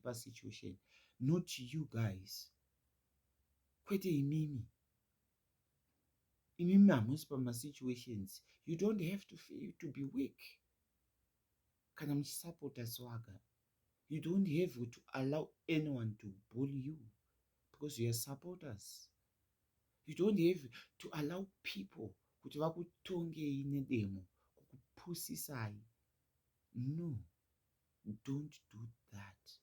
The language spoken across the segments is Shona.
pasituation, not you guys. Kwete imimi hamusi pamasituations. You don't have to feel to be weak kana muchisapota swaga. You don't have to allow anyone to bully you because you are supporters. You don't have to allow people kuti vakutongei nedemo kukupusisai. No, don't do that.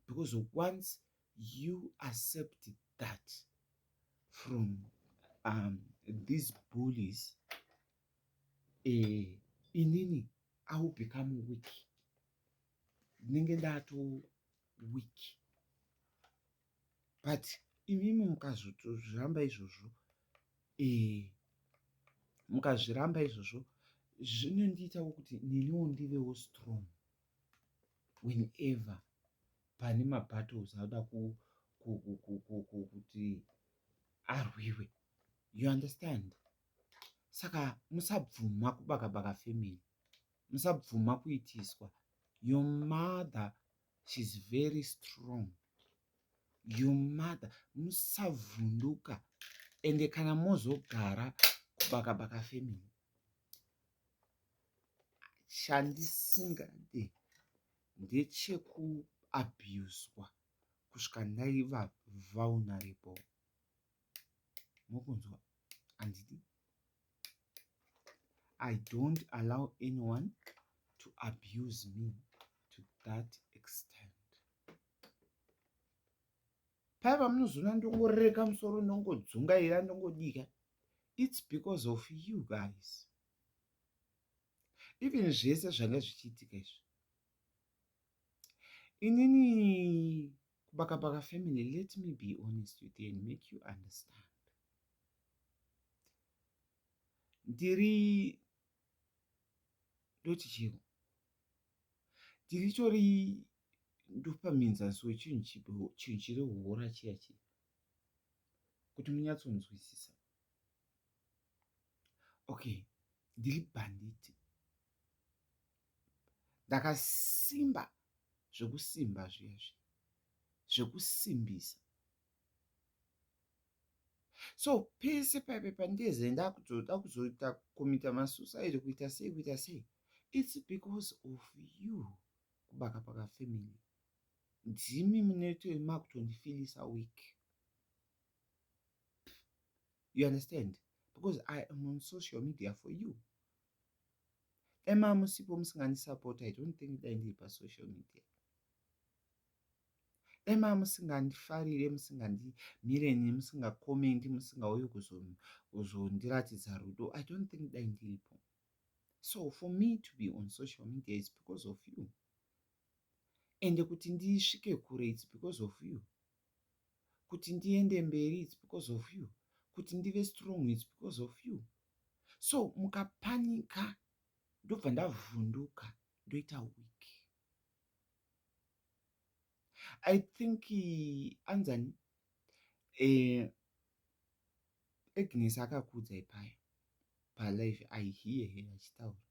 Because once you accept that from these bullies, inini I will become weak. Ninge ndato weak. But imimi mukazviramba izvozvo, mukazviramba izvozvo, zvinondiitawo kuti niniwo ndivewo strong whenever pane mabattles anoda kuti arwiwe. You understand? Saka musabvuma kubaka family. Musabvuma kuitiswa. Your mother, she's very strong. Your mother, musavhunduka. Ende kana mozogara kubaka family. Chandisingade ndechekuabuswa kusvika ndaiva vulnerable. Mokunzwa? Andidi. I don't allow anyone to abuse me to that extent. Paiva munozona ndongoreka musoro ndongodzungaira ndongodika. It's because of you guys. Even zvese zvanga zvichiitika izvi. Inini kubaka family, let me be honest with you and make you understand. Ndiri doti chiro. Ndiritori ndopaminzaso wechinhu chiri hora chiya kuti munyatsonzwisisa. Okay, ndiri banditi. Ndakasimba zvekusimba zviyazvi. Zvekusimbisa. So, pese paipe pandeze ndakuzoda kuzoita kumita masuicide kuita sei. It's because of you kubaka family. Ndimi muneto makutondifilisa weak. You understand? Because I am on social media for you. Ema musipo musingandisupport, I don't think that ndiri social media. Ema musingandifarire, musingandimireni, musingakomendi, musingauye kuzondiratidza rudo, I don't think that ndiripo. So for me to be on social media is because of you. Ende kuti ndisvike kure, it's because of you. Kuti ndiende mberi, it's because of you. Kuti ndive strong, it's because of you. So mukapanika, ndobva ndavhunduka, ndoita weak. I think Anzani Agnes akakudza ipaya palive I hear her achitaura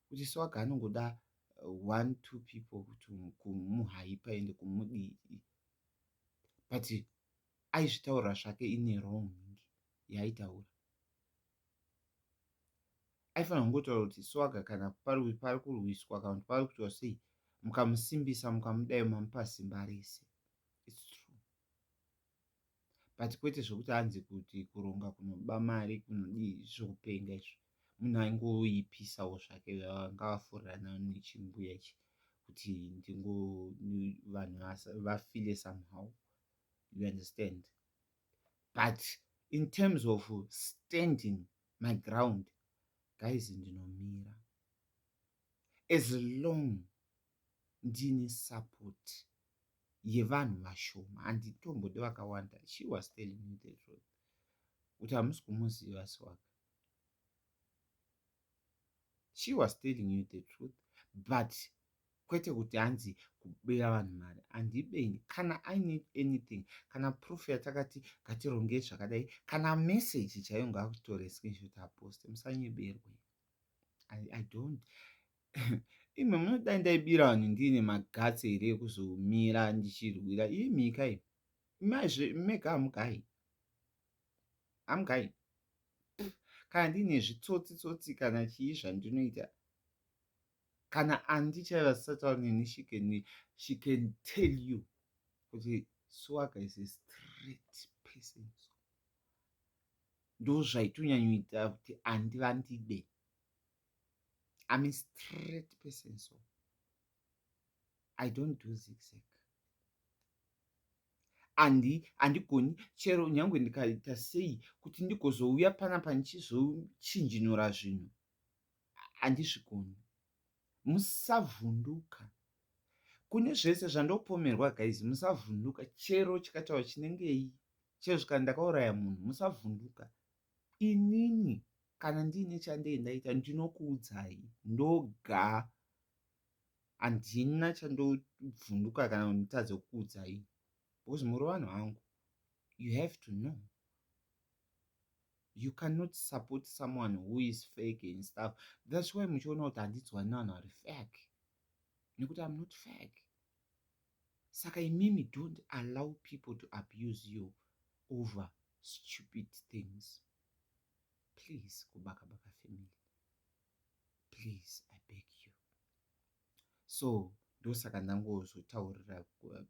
kuti Swaga anongoda 1-2 people kuti kumuhaipa ende kumudii. But aizvitaura zvake ine wrong yaitaura. Aifanira kungotaura kuti Swaga kana pari kurwiswa kana kuti pari kuitwa sei, mukamusimbisa mukamudai mamupa simba rese. It's true. But kwete zvokuti hanzi kuti kuronga kunoba mari kunodii zvokupenga izvo. Munhu aingoipisawo zvake ngavafurirana nechimbuya ichi kuti vanhu vafile somehow. You understand? But in terms of standing my ground, guys, ndinomira. As long ndine support yevanhu vashoma, handitombode vakawanda. She was telling me the truth. Kuti hamusi kumuziva Swaga. She was telling you the truth, but kwete kuti hanzi kubera vanhu mari. Handibeni. Kana I need anything, kana proof yatakati ngatironge zvakadai, kana message chaiyo ngakutore screenshot aposte. Musanyeberwe. I don't imwe munodai ndaibira vanhu ndiine magatsi here ekuzomira ndichirwira ii mhika iyi mega hamugai kana ndiine zvitsotsi kana chii zvandinoita kana andichaiva zisatauri neni she can tell you kuti Swaga is a straight person. Ndo zvaitonyanyoita kuti handivandide. I'm a straight person, so I don't do zigzag. Handigoni chero nyange ndikaita sei kuti ndigozouya panapa ndichizochinjinura zvinhu, handizvigoni. Musavhunduka. Kune zvese zvandopomerwa guys, musavhunduka. Chero chikataura chinengei, chero zvikati ndakauraya munhu, musavhunduka. Inini kana ndiine chandei ndaita ndinokuudzai ndoga. Handina chandovhunduka kana kutadza kukuudzai. Because muri vanhu vangu. You have to know. You cannot support someone who is fake and stuff. That's why muchiona kuti handidzwani navanhu vari fake. Nekuti I'm not fake. Saka imimi don't allow people to abuse you over stupid things. Please, Kubaka Baka family. Please, I beg you. So, ndosaka ndangozotaurira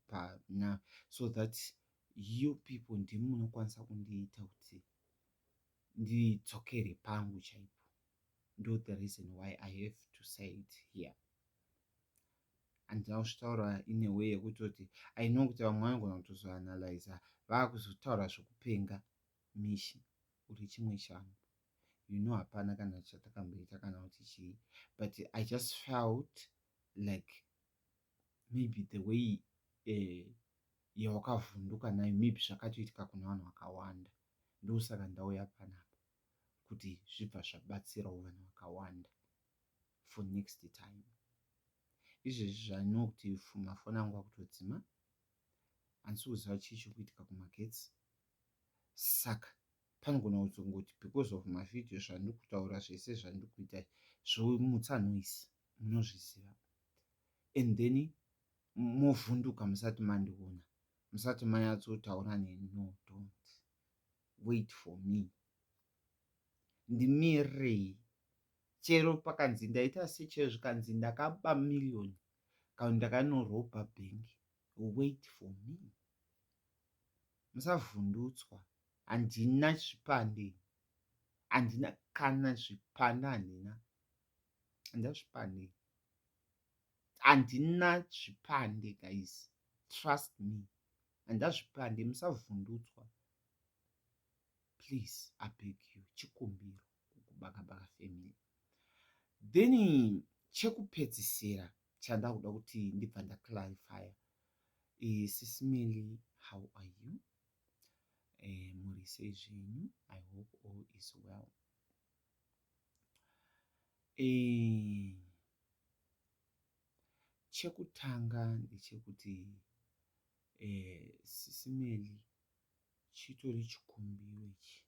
pana so that you people ndimunokwanisa kundiita kuti ndidzokere pangu chaipo. Ndo the reason why I have to say it here. Andinazvitaura in a way yekutoti I know kuti vamwe vanogona kutozoanalyza vakuzotaura zvokupenga mishi uri chimwe changu. You know hapana kana chatakamboita kana kuti chii. But I just felt like maybe the way yawakavhunduka nayo maybe zvakatoitika kuna vanhu vakawanda. Ndosaka ndauya panapa kuti zvibva zvabatsirawo vanhu vakawanda for next time. Izvezvi zvanoo kuti mafoni angu akutodzima, handisi kuziva chii chiri kuitika kumagetsi. Saka panogona kuzongoti because of mavhidhiyo zvandiri kutaura zvese zvandiri kuita zvomutsa noise, munozviziva. And then movhunduka musati mandiona, musati manyatsotaura neni. No, don't wait for me. Ndimirei. Chero pakanzi ndaita sechero zvikanzi ndakaba million kana ndakanoropa bhengi. Wait for me. Musavhundutswa. Handina zvipande. Handina kana zvipande. Handina zvipande. Handina zvipande guys. Trust me. Handina zvipande. Musavhundutswa. Please, I beg you. Chikumbiro. Kubaka Baka family. Then chekupedzisira chandakuda kuti ndibva ndaclarify. Sisimeli, how are you? Muri sei zvenyu? I hope all is well. Chekutanga ndechekuti Sisimeli chitori chikumbiro ichi.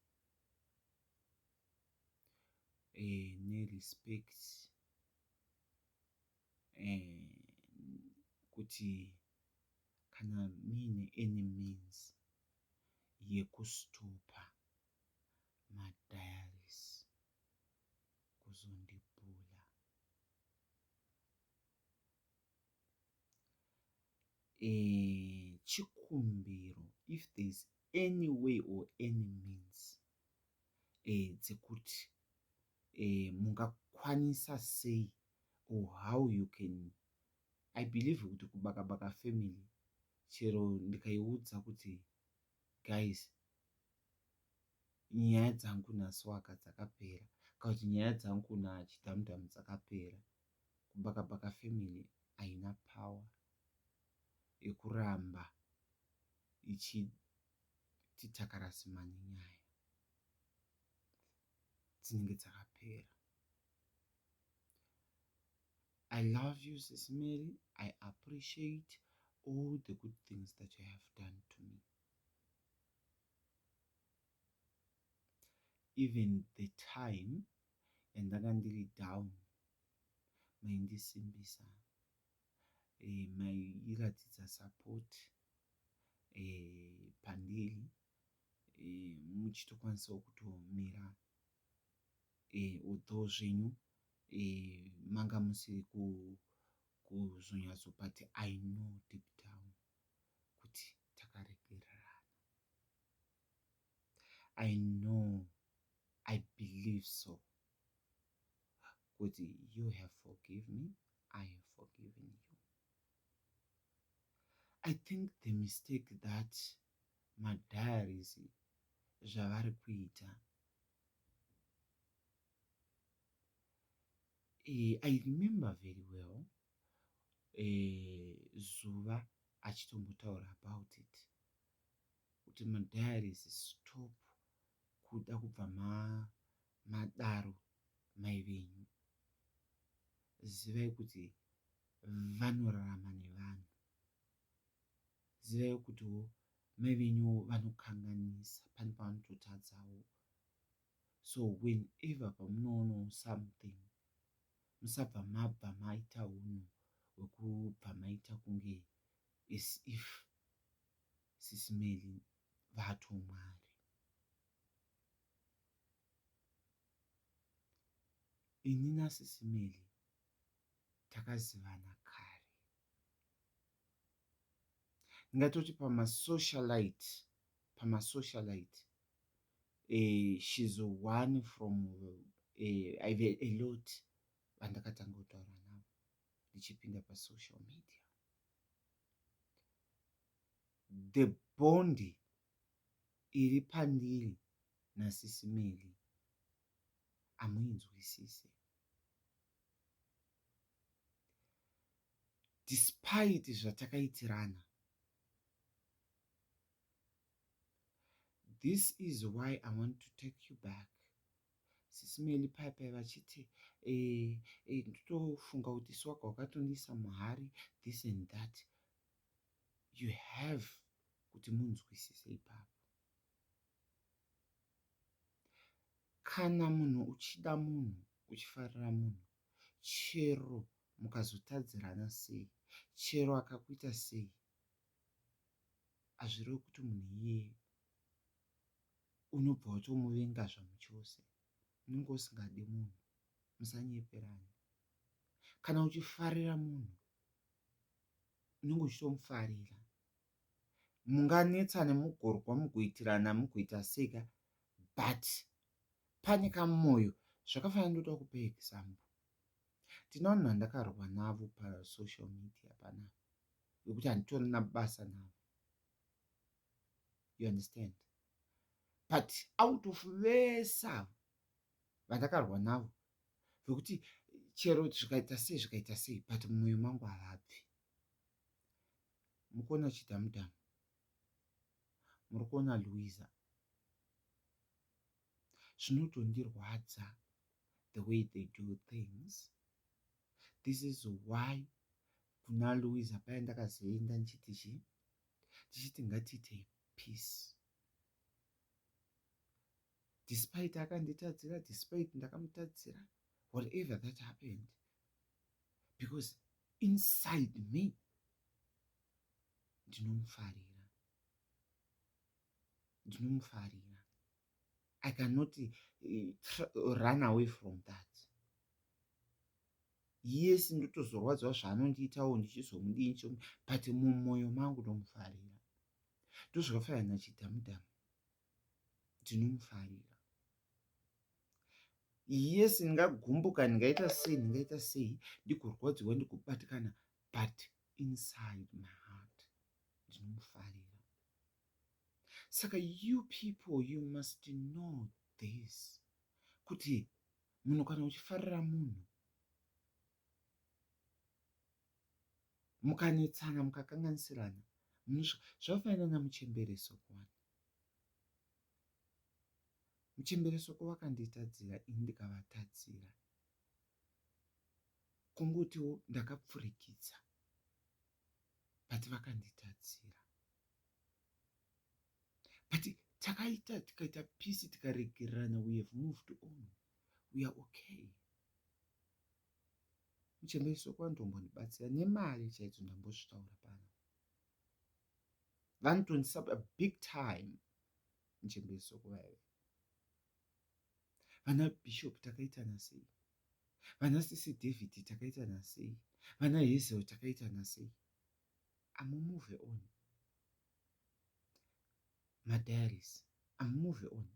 Nerespect kuti kana muine any means yekustopa madiaries kuzondibhula. Chikumbiro, if there's any way or any means dzekuti mungakwanisa sei or how you can. I believe kuti Kubaka Baka family chero ndikaiudza kuti guys, nyaya dzangu naSwaga dzakapera kana kuti nyaya dzangu naChidhamdhamu dzakapera. Kubaka Baka family haina power yekuramba ichititakarasimana nyaya dzinenge dzakapera. I love you, Sisimeli. I appreciate all the good things that you have done to me. Even the time ndanga ndiri down, maindisimbisa, mairatidza support pandiri, muchitokwanisawo kutomira although zvenyu manga musiri kuzonyatso, but I know deep down kuti takaregererana. I know, I believe so, kuti you have forgiven me, I have forgiven you. I think the mistake that madiaries zvavari kuita, I remember very well Zuva achitombotaura about it, kuti madiaries stop kuda kubva madaro mai venyu. Zivai kuti vanorarama nevanhu. Zivai kutiwo mai venyu vanokanganisa, pane pavanototadzawo. So whenever pamunoonawo something, musabva mabva maita unhu hwekubva maita kunge as if Sisimeli vatomwari. Ini naSisimeli takazivana kare. Ngatoti pamasocialite, she's one from I've a lot vandakatanga kutaura navo ndichipinda pasocial media. The bond iri pandiri naSisimeli hamuinzwisise. Despite zvatakaitirana, this is why I want to take you back. Sisimeli paipai vachiti ndotofunga kuti swaka wakatonisa muhari, this and that. You have kuti munzwisise ipapo. Kana munhu uchida munhu, uchifarira munhu, chero mukazotadzirana sei, chero akakuita sei, hazvirevi kuti munhu iyeye unobva watomuvenga zvamuchose. Unenge usingade munhu, musanyeperana. Kana uchifarira munhu, unenge uchitomufarira. Munganetsane mugorwa mugoitirana mugoita seka, but pane kamwoyo. Zvakafanana ndoda kupa example. Tina vanhu vandakarwa navo pasocial media panapa, vekuti handitorina basa navo. You understand? But out of vese avo vandakarwa navo, vekuti chero zvikaita sei, but mumwoyo mangu havabvi. Mukuona Chidhamudhamu, muri kuona Louisa, zvinotondirwadza the way they do things. This is why kuna Louisa paya ndakazoenda ndichiti ngatiite peace. Despite akanditadzira, despite ndakamutadzira, whatever that happened, because inside me ndinomufarira. I cannot run away from that. Yes, ndotozorwadzwa zvaanondiitawo ndichizomudii, but mumwoyo mangu ndomufarira. Ndozvakafanana naChidhamudhamu, ndinomufarira. Yes, ndingagumbuka ndingaita sei, ndigorwadziwa ndikubatikana, but inside my heart ndinomufarira. Saka you people, you must know this, kuti munhu kana uchifarira munhu, mukanetsana mukakanganisirana, zvakafanana namuchembereso kuwana. Muchembereso kuvakanditadzira, ini ndikavatadzira. Kungotiwo ndakapfurikidza, but vakanditadzira. But tikaita peace, tikaregererana, we have moved on. We are okay. muchembeso kwandombotibatsira nemari chaidzo ndambozvitaura pano. Vanotondisaba big time muchembeso kuvaive. Vana Bishop takaitana sei? Vana Sisi David takaitana sei? Vana Hazel takaitana sei? Move on. Madiaries, move on.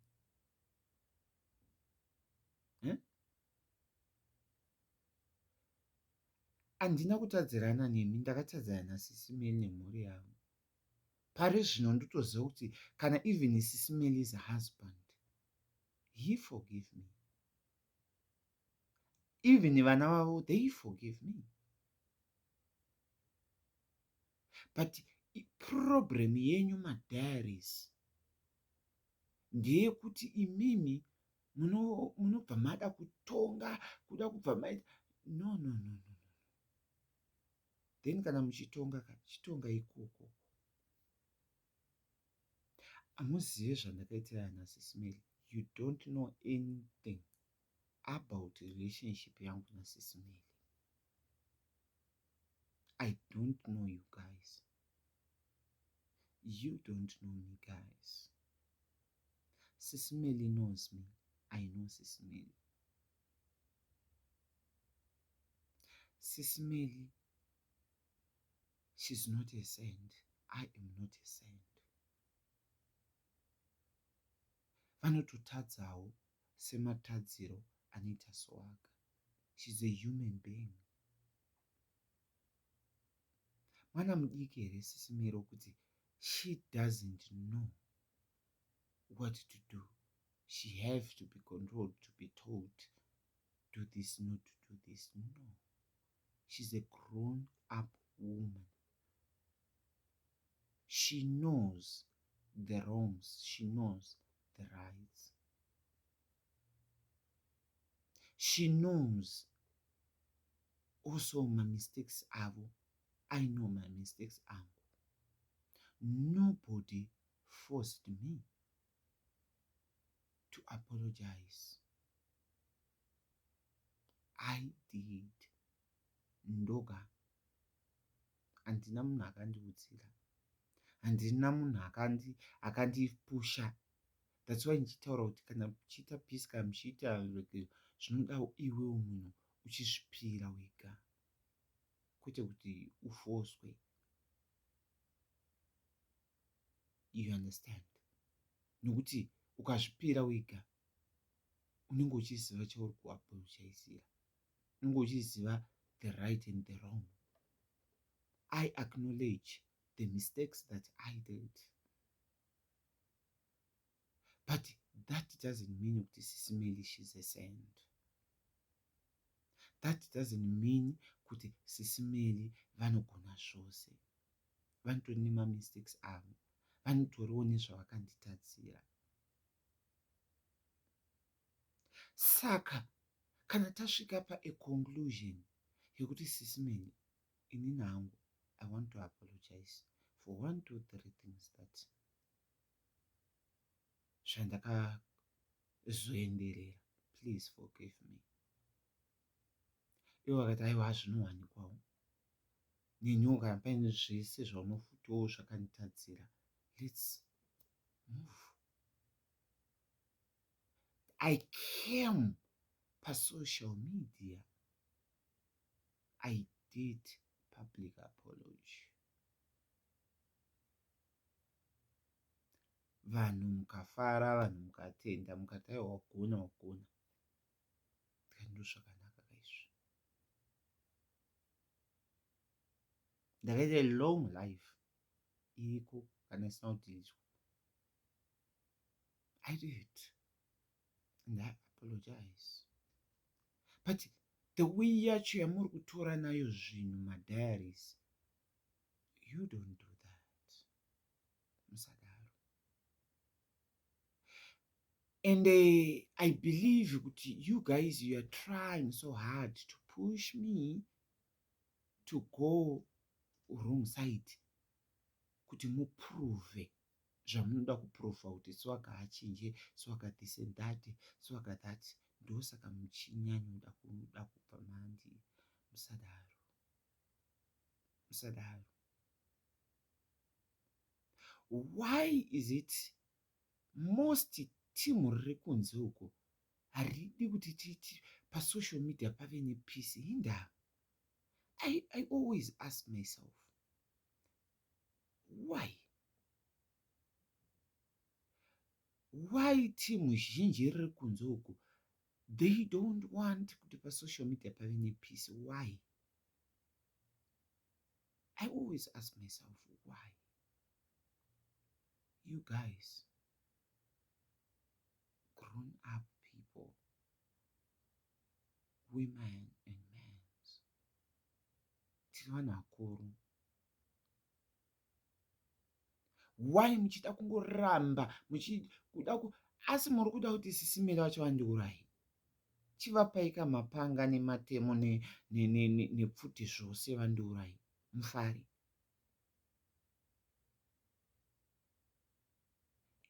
Handina kutadzirana nemi, ndakatadzana naSisi Mary nemhuri yangu. Pari zvino ndotoziva kuti kana even Sisi Mary is a husband, he forgive me. Even vana vavo, they forgive me. But problem yenyu madiaries ndeyekuti imimi munobva mada kutonga, kuda kubva maita no. Then kana muchitonga chitonga ikoko. Amuzive zvandakaitira naSisi Mary. You don't know anything about relationship yangu naSisi Mary. I don't know you guys. You don't know me, guys. Sisi Mary knows me. I know Sisi Mary. Sisi Mary, she's not a saint. I am not a saint. Vanototadzawo sematadziro anoita Swaga. She's a human being. Mwana mudiki here Sisi Mary wokuti she doesn't know what to do. She have to be controlled, to be told, do this, not to do this. No. She's a grown-up woman. She knows the wrongs. She knows the rights. She knows also my mistakes avo. I know my mistakes angu. Nobody forced me to apologize. I did. Ndoga. Handina munhu akandiudzira. Handina munhu akandipusha. That's why ndichitaura kuti kana muchiita peace kana muchiita zvinoda iwewe munhu uchizvipira wega. Kwete kuti ufoswe. You understand? Nokuti ukazvipira wega unenge uchiziva chauri kuapologizira. Unenge uchiziva the right and the wrong. I acknowledge the mistakes that I did. But that doesn't mean that Sisi Mary she's a saint. That doesn't mean that Sisi Mary vanogona zvose. Vanotori mistakes avo. Vanotoriwo nezvavakanditadzira. Saka kana tasvika a conclusion yekuti Sisi Mary inini hangu I want to apologize for 1, 2, 3 things that zvandakazoenderera. Please forgive me. Ivo vakati aiwa zvinowanikwawo. Nenyoka paine zvese zvaunofutowo zvakanditadzira. Let's move. I came per social media. I did public apology. Vanhu mukafara, vanhu mukatenda, mukati wagona. Ndikati zvakanaka kaizvi. Ndakaita long life. Iriko kana isina kudhilizwa. I did. And I apologize. But the way yacho yamuri kutora nayo zvinhu madiaries, you don't do that. Musadaro. And I believe that you guys, you are trying so hard to push me to go wrong side. Kuti muprove zvamunoda kuprova kuti Swaga achinje, Swaga this and that, Swaga that. Ndosaka muchinyanya kuda kubva mandi musadaro, musadaro. Why is it most timu riri kunze uko haridi kuti titi pasocial media pave nepeace? Hinda, I always ask myself, why timu zhinji riri kunze uko they don't want kuti pasocial media pave nepeace? Why? I always ask myself, why? You guys, grown up people, women and men, tiri vanhu vakuru. Why muchida kungoramba asi muri kuda kuti Sisimere vacho vandiurayi? Chivapaika mapanga nematemo nepfuti zvose vandiurayi, mufari.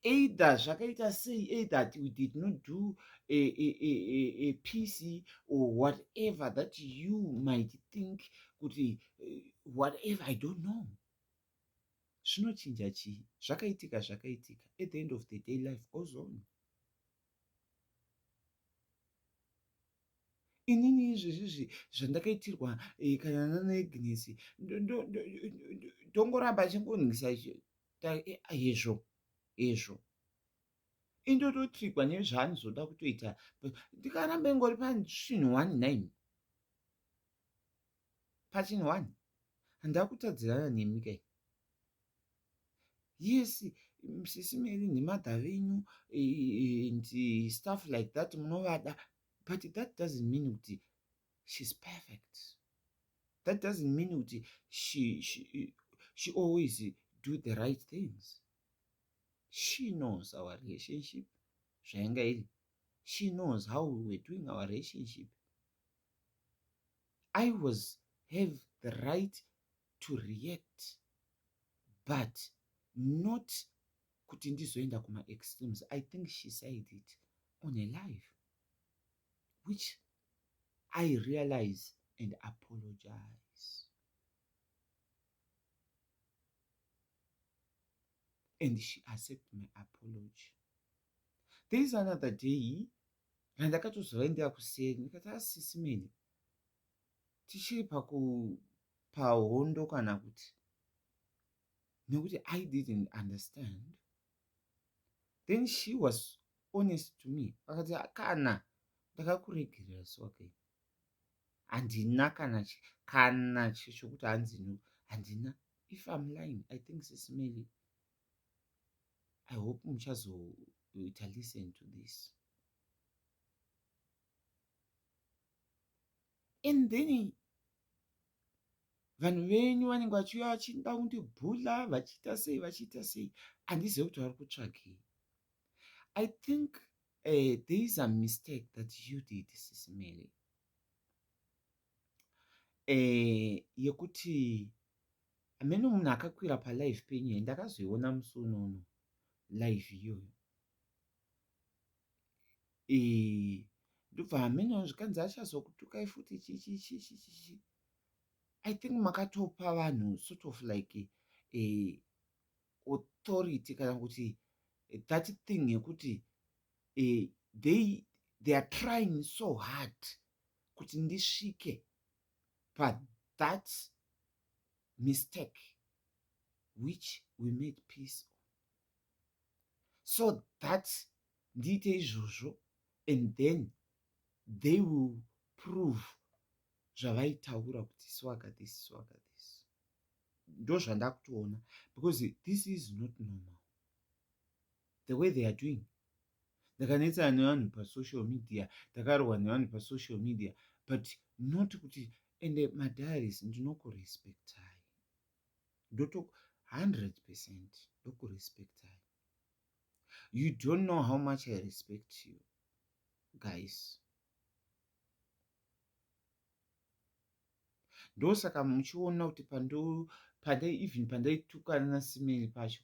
Either zvakaita sei, either we did not do a PC or whatever that you might think kuti whatever, I don't know. Zvinochinja chii? Zvakaitika. At the end of the day, life goes on. Inini izvezvizvi zvandakaitirwa kana nanaAgnes ndongoramba achingonhingisa hezvo indototrigwa nezvaanozoda kutoita. Ndikaramba ingori pachinhu 19 pachinhu 1 handakutadzirana nemi kai. Yes, Sisimere nemadha venyu and stuff like that munovada, but that doesn't mean kuti she's perfect. That doesn't mean kuti she always do the right things. She knows our relationship zvainga iri. She knows how we were doing our relationship. I have the right to react, but not kuti ndizoenda kuma extremes. I think she said it on a live, which I realize and apologize. And she accepted my apology. There is another day, randakatozoenda kuseri ndikati Sisimere, tichiri pahondo kana kuti, nekuti I didn't understand. Then she was honest to me. Akati kana ndakakuregerera swake, handina kana chokuti hanzi handina. If I'm lying, I think Sisimere, I hope muchazoita listen to this. And then vanhu venyu vanenge vachiuya vachida kundibhula vachiita sei, handizivi kuti vari kutsvagei. I think there is a mistake that you did, Sisimere, yekuti amene munhu akakwira palive penyu, ndakazoiona musi unono live iyoyo. Ndobva amene zvikanzi achazokutukai futi chichi. I think makatopa vanhu sort of like authority kana kuti that thing yekuti they are trying so hard kuti ndisvike that mistake which we made peace on, so that ndiite izvozvo and then they will prove zvavaitaura kuti swaga this. Ndo zvandakutoona, because this is not normal the way they are doing. Ndakanetsana nevanhu pasocial media, ndakarohwa nevanhu pasocial media, but not kuti, ende madiaries, ndinokurespectai, 100% ndokurespectai. You don't know how much I respect you guys. Ndosaka muchiona kuti pandaitukana naSisimere pacho,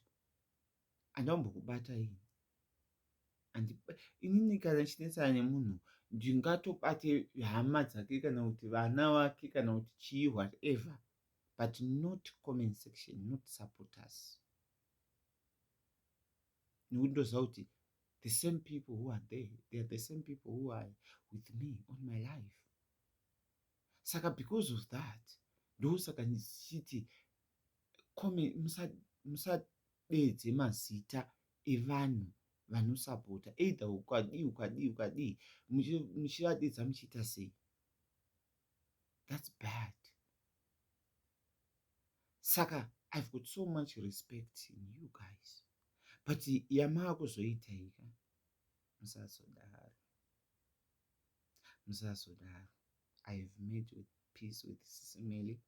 handambokubatai, inini kana chinetsana nemunhu ndingatobate hama dzake kana kuti vana vake kana kuti chii whatever, but not comment section, not supporters. Nekuti ndoziva kuti the same people who are there, they are the same people who are with me on my life. Saka because of that, ndosaka ndichiti musadedze mazita evanhu vanosapota, either ukadii muchivadedza muchiita sei. That's bad. Saka I've got so much respect in you guys, but yamaakuzoita ika musazodaro. I've made peace with Sisimeli.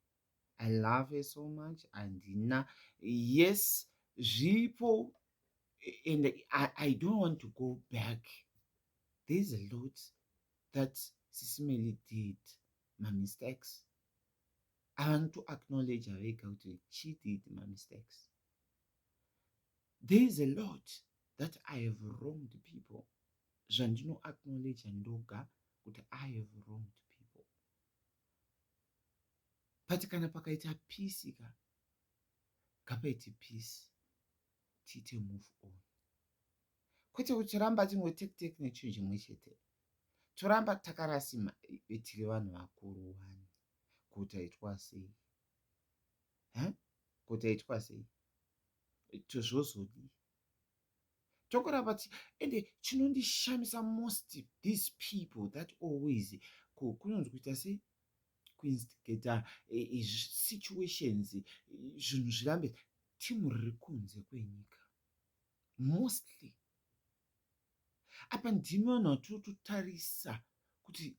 I love her so much, and yes, zvipo, and I don't want to go back. There's a lot that Sisimeli did, my mistakes. I want to acknowledge that she did my mistakes. There's a lot that I have wronged people. Jandino acknowledge ndoga that I have wronged people. But kana pakaita peace ika, kapaiti peace, tite move on. Kwete kuti ramba tingoteke nechinhu chimwe chete. Toramba takarasima tiri vanhu vakuru wani. Kutaitwa sei? Kutaitwa sei? Tozvozodi. Tokuramba ende chinondishamisa most these people that always kunonzi kuita sei? Kuinstigate situations, zvinhu zvirambe timu riri kunze kwenyika. Mostly. Apa ndimi vanhu vatototarisa kuti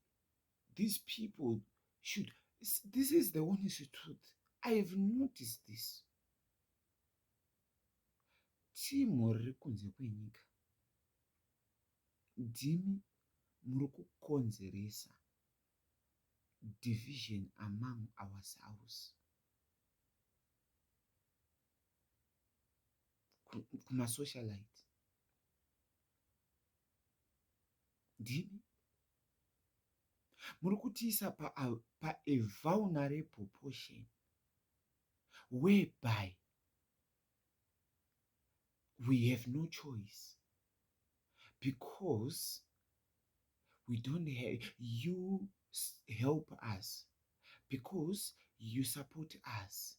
these people should, this is the honest truth. I have noticed this. Timu riri kunze kwenyika ndimi muri kukonzeresa division among ourselves. Kumasocialite ndimi muri kutiisa pa a vulnerable portion whereby we have no choice, because we don't have, you help us, because you support us,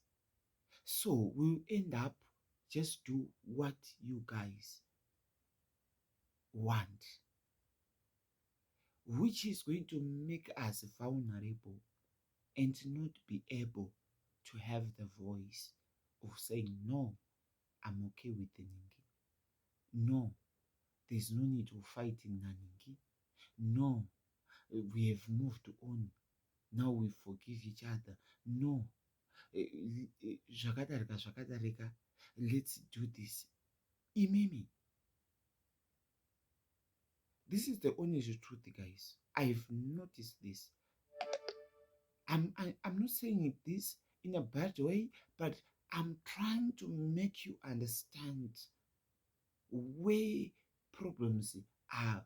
so we'll end up just do what you guys want, which is going to make us vulnerable and not be able to have the voice of saying, no, I'm okay with the Ningi. No, there's no need to fight in Naningi. No, we have moved on. Now we forgive each other. No, zvakadarika, let's do this. Imimi. This is the honest truth, guys. I've noticed this. I'm not saying this in a bad way, but I'm trying to make you understand where problems are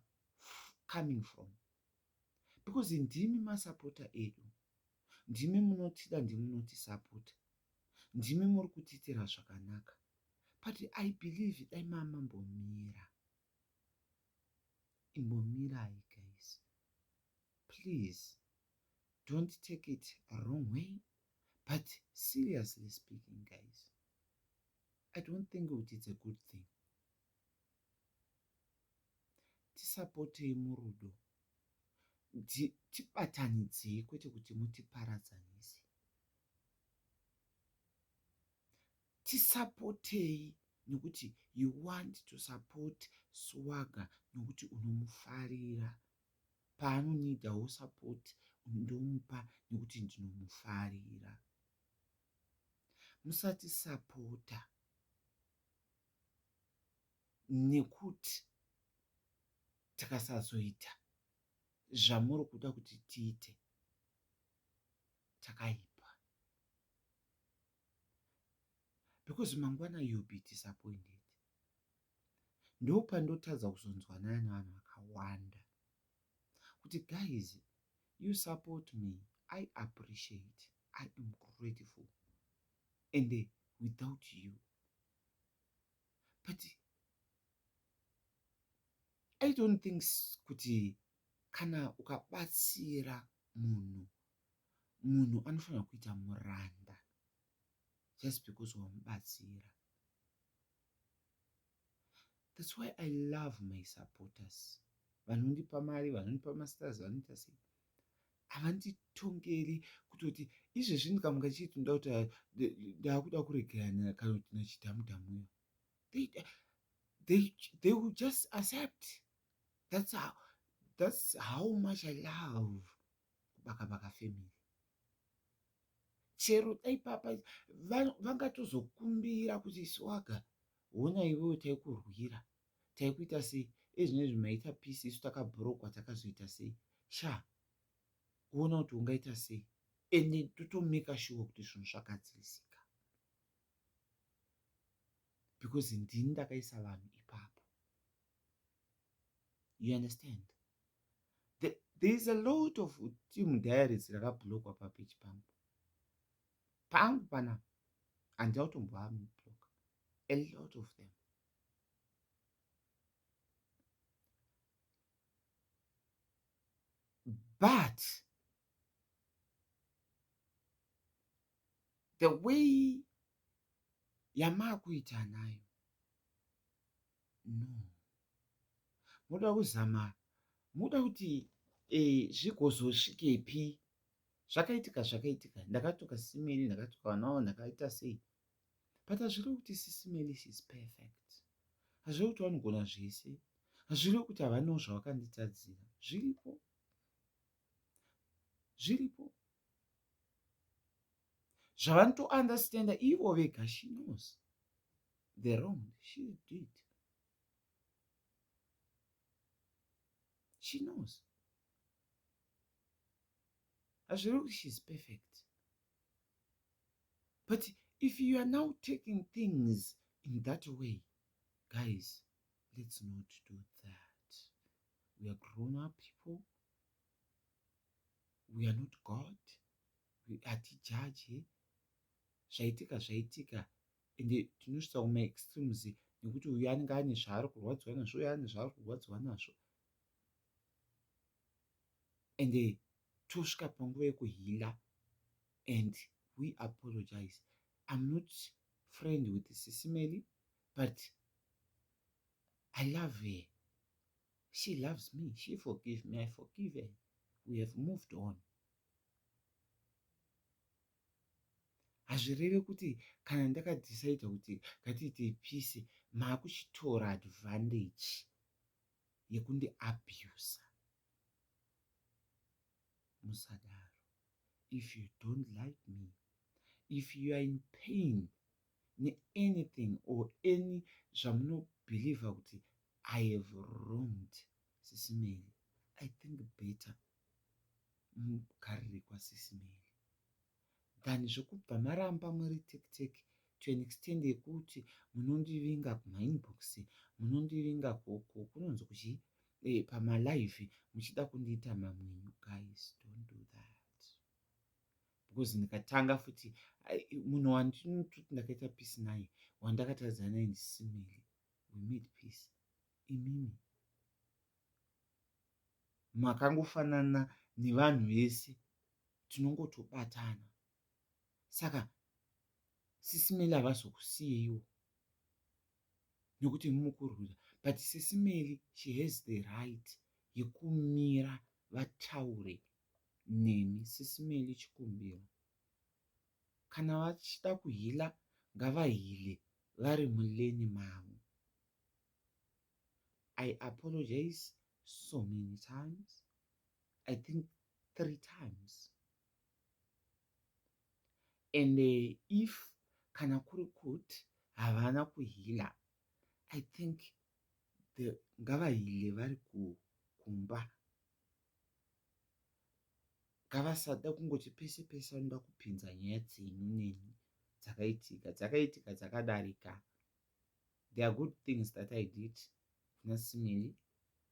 coming from. Because ndimi masapota edu, ndimi munotida, ndimi munotisapota, ndimi muri kutiitira zvakanaka. But I believe dai mama imbomirai, guys. Please don't take it a wrong way, but seriously speaking, guys, I don't think it's a good thing. Tisapotei murudo, tibatanidzei, kwete kuti mutiparadzanise. Tisapotei nekuti you want to support Swaga nekuti unomufarira. Paanonidawo support ndomupa nekuti ndinomufarira. Musatisapota nekuti takasazoita zvamuri kuda kuti tiite takaipa. Because mangwana you'll be disappointed. ndopandotadza kuzonzwanana nevanhu vakawanda kuti guys, you support me, I appreciate, I am grateful, and without you. But I don't think kuti kana ukabatsira munhu anofanira kuita muranda just because wamubatsira. That's why I love my supporters. Vanondipa mari, vanondipa masters, vanoita sei, havanditongeri kutoti izvezvi ndikamuka chiti ndoda kuti ndakuda kuregerana kana kuti nachidhamudhamuyo. They will just accept. That's how much I love Baka family. Chero taipapa vangatozokumbira kuti Swaga, wona iwewe taikurwira, taikuita sei, ezvinezvi maita pisi, isu takabhurokwa takazoita sei, kuona kuti ungaita sei, ende totomeka sure kuti zvinhu zvakadzisika, because ndini ndakaisa vanhu ipapo. You understand? There is a lot of team diaries rakabhurokwa papeji pangu panapa, handautombova mublock, a lot of them. But the way yamakuita nayo, no, muda kuzama, muda kuti zvigozosvikepi, zvakaitika, ndakatoka Sisimeli, ndakatoka vanawo, ndakaita sei. But hazviri kuti Sisimeli is perfect, hazviri kuti vanogona zvese, hazviri kuti havanawo zvavakanditadzira, zviripo. Zvavanotounderstanda ivo vega. She knows the wrong she did. She knows. Hazviri kuti she's perfect. But if you are now taking things in that way, guys, let's not do that. We are grown-up people. We are not God. We are judge. Zvaitika, ende tinosvitsa kuma-extremes nekuti uyu anenge ane zvaari kurwadziwa nazvo, uyu ane zvaari kurwadziwa nazvo. Ende tosvika panguva yekuhila, and we apologize. I'm not friend with Sisimeli, but I love her. She loves me. She forgives me. I forgive her. We have moved on. Hazvirevi kuti kana ndakadecide kuti ngatiite peace, maakuchitora advantage yekundiabuse. Musadaro. If you don't like me, if you are in pain, anything or any zvamunobhelievha kuti I have wronged Sisimeli, I think better mugarire kwaSisimeli than zvokubva maramba muri tek to an extent yekuti munondivinga kumainbox, munondivinga kunonzi kuchi pamalive muchida kundiita mamwenyu. Guys, don't do that. Because ndikatanga futi munhu wandinototi ndakaita peace naye, wandakatadzana naye ndiSisimeli, we made peace. Imimi makangofanana nevanhu vese, tinongotobatana. Saka Sisimeli havazokusiyeiwo nekuti mukurwira, but Sisimeli, she has the right yekumira vataure nemi. Sisimeli chikumbiro, kana vachida kuhila ngavahile vari muleni mavo. I apologize so many times. I think 3 times. And if kana kuri kuti havana kuhila, I think ngavahile vari kumba. Ngavasada kungoti pese pese vanoda kupinza nyaya dzenyu neni dzakaitika dzakadarika. There are good things that I did, kuna Simeli.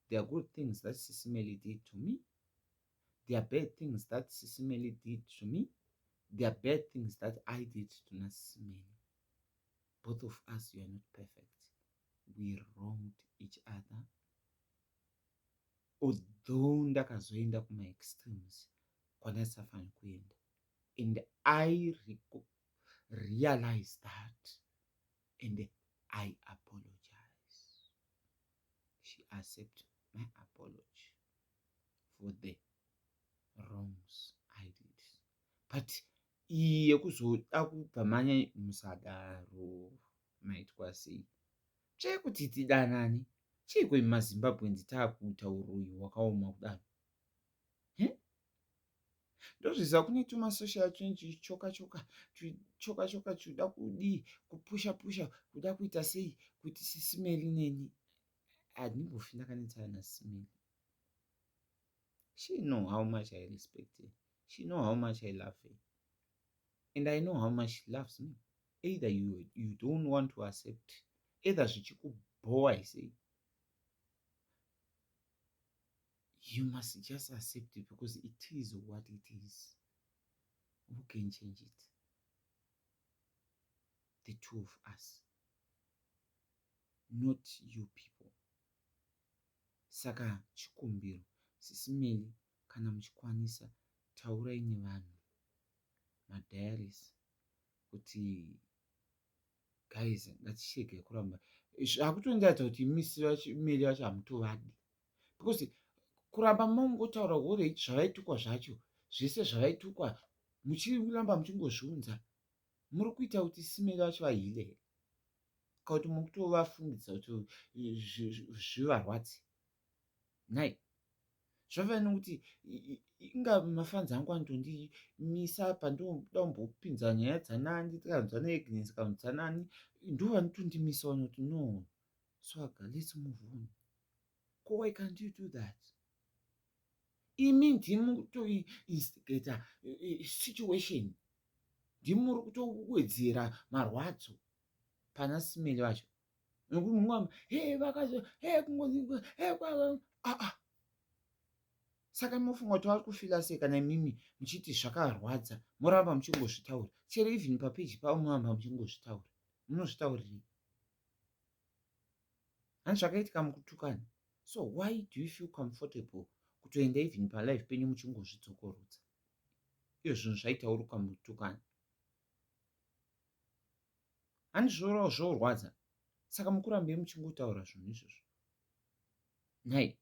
There are good things that Sisimeli did to me. There are bad things that Sisimeli did to me. There are bad things that I did to Nasimeli. Both of us were not perfect. We wronged each other. Although ndakazoenda kuma-extremes kwandasafani kuenda. And I realized that, and I apologize. She accepted my apology for the wrongs I did. But iye kuzoda kubva manya musadaro maitwa sei. Chekuti tidanane. Chiko mumaZimbabwe taakuita uroyi hwakaoma kudaro. Ndozviziva kune tumasocial change choka tuchida kudii kupusha kuda kuita sei kuti Sisimeli neni handimbofi ndakanetsana naSisimeli. She know how much I respect her. She know how much I love her. And I know how much she loves me. Either you don't want to accept, either zvichikubhowa sei, you must just accept it because it is what it is. Who can change it? The two of us, not you people. Saka chikumbiro, Sisimeli, kana muchikwanisa taurai nevanhu madhayaris kuti guys ngatishege kuramba. Hakutondiratidza kuti Sisimeli vacho hamutovadi, because kuramba mongotaura gore zvavaitukwa zvacho zvese zvavaitukwa muchiramba muchingozviunza, muri kuita kuti Sisimeli vacho vahile kana kuti muri kutovafungidza kuti zvivarwadze. Nhai, zvavana nokuti inga mafanzi angu anotondimisa pandoda kumbopinza nyaya dzanani tikanzwa neAgnes kana dzanani ndo vanotondimisa vanoti no Swaga, let's move on. Why can't you do that? Imi ndimi kutoinstigator situation, ndimi muri kutowedzera marwadzo pana Sisimeli vacho. Nokuti mumwe vakazo kungozi saka mofunga kuti vari kufila sei kana imimi muchiti zvakarwadza moramba muchingozvitaura. Chero even papeji pavo moramba muchingozvitaura. Munozvitaurirei? Handi zvakaitika mukutukana. So why do you feel comfortable kutoenda even palife penyu muchingozvidzokorudza? Iyo zvinhu zvaitaurika mukutukana. Handi zvorwadza. Saka mukurambei muchingotaura zvinhu izvozvo. Nhai,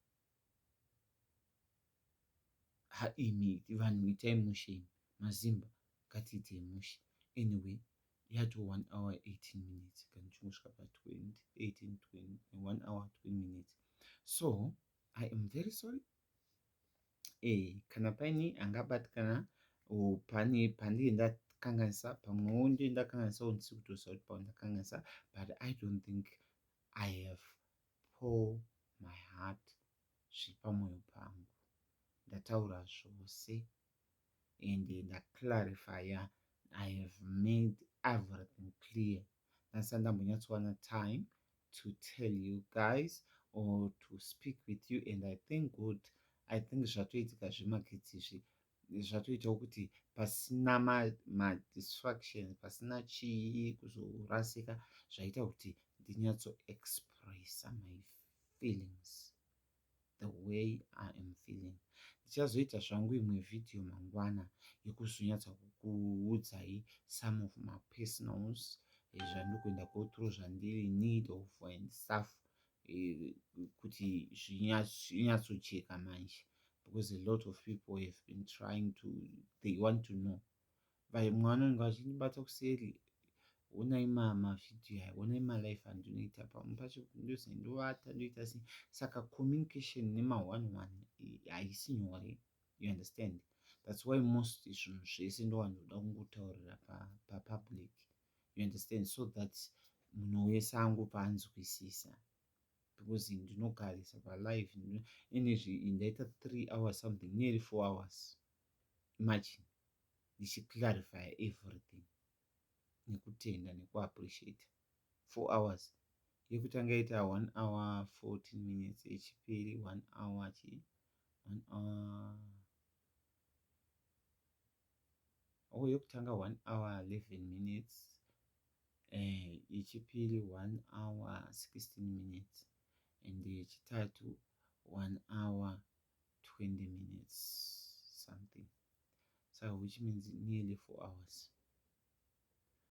imi vanhu itai mushe mazimba ngatiitei mushe. Anyway, yato 1 hour 18 minutes kana chingosvika pa 20 18 20 1 hour 20 minutes. So I am very sorry. Kana paini angabatikana pane pandiri ndakanganisa pamwewo ndiri ndakanganisa ndisi kutoziva kuti pandakanganisa, but I don't think I have poured my heart zviri pamwoyo pangu. Ndataura zvose and ndaclarifya. I have made everything clear. Ndasati ndambonyatsowana time to tell you guys or to speak with you, and I thank God. I think zvatoitika zvemagetsi izvi zvatoitawo kuti pasina madistractions, pasina chii kuzorasika, zvaita kuti ndinyatso expressa my feelings the way I am feeling. Ndichazoita zvangu imwe vhidhiyo mangwana yekuzonyatsa kukuudzai some of my personals zvandikuenda go through zvandiri in need of and stuff, kuti zvinyatsocheka manje, because a lot of people have been trying to, they want to know. Vamwe vanonge vachindibata kuseri, onai mavhidhiyo aya, onai malife andinoita pamwe pacho ndozi ndovata ndoita sei. Saka communication nema1-1 haisi nyore, you understand. That's why most zvinhu zvese ndovandoda kungotaurira papublic, you understand, so that munhu wese angopa anzwisisa, because ndinogarisa palive energy ndaita 3 hours something, nearly 4 hours. Imagine ndichiclarify everything nekutenda nekuappreciate 4 hours. yekutanga ita 1 hour 14 minutes, yechipiri 1 hour 1 hour yekutanga 1 hour 11 minutes, yechipiri 1 hour 16 minutes, and yechitatu 1 hour 20 minutes something, so which means nearly 4 hours.